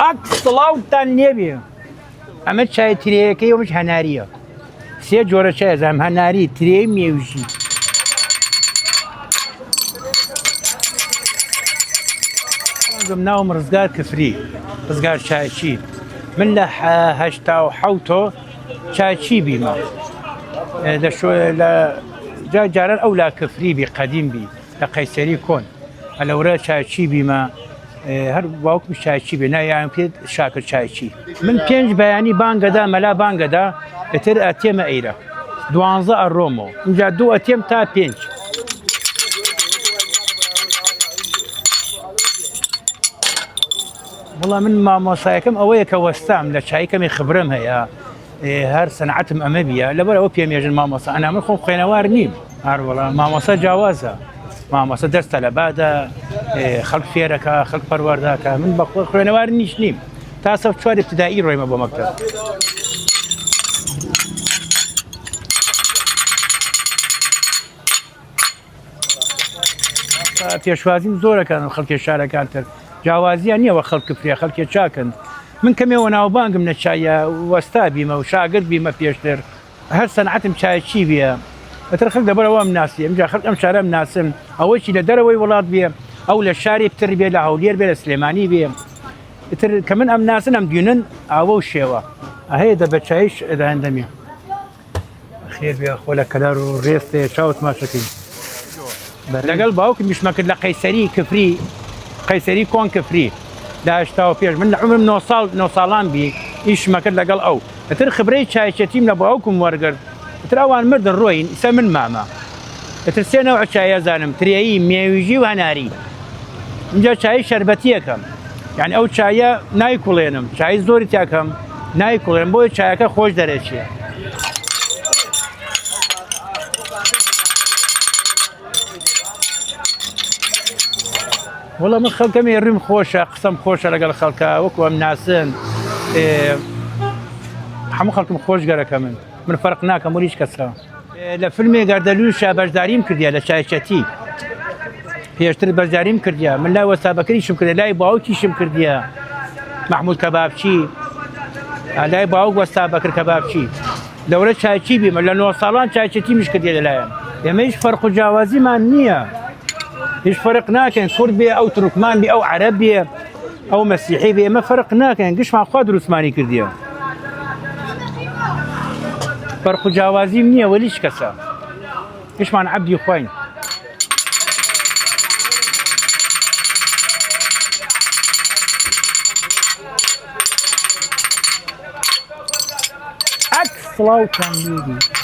عکس سڵاوتان لێبێ ئەمە چای ترەیەکەی ئەوش هەناریە سێ جۆرە چای ئەزانم هەناری ترێی مێوژی ناوم ڕزگار کفری ڕزگار چایچی من لە هەشتا و حەوتۆ چایچی بیمە لە جاران ئەو لا کفری بی قەدیم بی لە قەیسەری کۆن لەورە چایچی بیمە هەر باوکم چایچی بێ نایان پێ شاکر چایچی من 5 بەیانی بانگەدا مەلا بانگەدا ئەتر ئەتێمە ئەیرە 12 ئەڕۆمەوە اینجا 2 ئەتێم تا 5 والله من مامۆسایەکەم ئەوەیە کە وەستام لە چایکەمی خبرم هەیە هەر سەنعەتم ئەمە بیە لەبەرەوە پێمێژن مامۆسا ئەنا من خۆم خوێنەوار نیم هەروەڵا مامۆسا جیاوازە مامۆسا دەستە لە بادە خەڵک فێرەکە خەڵک پەروەردەکە من بە خوێنەوار نیش نیم تا سەف 4 ابتدایی ڕۆیمە بۆ مەکتەب پێشوازیم زۆرەکان خەڵکی شارەکان تر جیاوازیان نییەوە خەڵک فرێ خەڵکی چاکن من کەمێوە ناوبانگم لە چایە وەستا بیمە و شاگرد بیمە پێشتر هەر سەنعەتم چایچی بێ ئەتر خەڵک دەبەرەوە ئەم ناسیە ئەمجا خەڵک ئەم شارە ئەم ناسم ئەوەیکی لە دەرەوەی وڵات بێ ئەو لە شاری پتر بێ لە هەولێر بێ لە سلێمانی بێ ئتر کە من ئەم ناسن ئەم دوێنن ئاوە و شێوە هەیە دە بە چایش ئەداەندەمی خێر بێ خۆ لە کەلار و ڕێستێ چاوت ماشەکەی لەگەڵ باوکم میشمەکرد لە قەیسەری کفری قەیسەری کۆن کفری لە هەشتا و پێش من لە عمرم 9 ساڵان بی ئیشمەکرد لەگەڵ ئەو ئەتر خبرەی چایچەتیم لە باوکم وەرگرت ئەتر ئەوان مردن ڕۆین ئیسا من مامە ئەتر سێ نەوع چایە زانم ترێیی مێویژی و هەناری اینجا چای شەربەتیەکەم یعنی ئەو چایە نایکوڵێنم چای زۆری تاکەم نایکوڵێنم بۆی چایەکە خۆش دەرەچێ والله من خەڵکەم ێڕیم خۆشە قسەم خۆشە لەگەڵ خەڵکە وەکو ئەم ناسن هەموو خەڵکم خۆشگەرەکە من فەرق ناکەم و هیچ کەسە لە فیلمێ گەردەلووشە بەشداریم کردیا لە چایچەتی پێشتر بەشداریم کردیا من لای وەستابەکەریشم کردیا لای باوکیشم کردیا مەحموود کەبابچی لای باوک وەستابەکر کەبابچی لەورە چایچی بیمە لە 9 ساڵان چایچەتیمیش کردیا لەلایەن ئێمە هیچ فەرق و جیاوازیمان نییە هیچ فەرق ناکەن کورد بێ ئەو تورکمان بێ ئەو عەرەب بێ ئەو مەسیحی بێ ئێمە فەرق ناکەن گشتمان خوا دروستمانی کردیە فەرق و جیاوازیم نییە وەلی هیچ کەسە گشتمان عەبدی خوین عەکس سڵاوتان لێبێ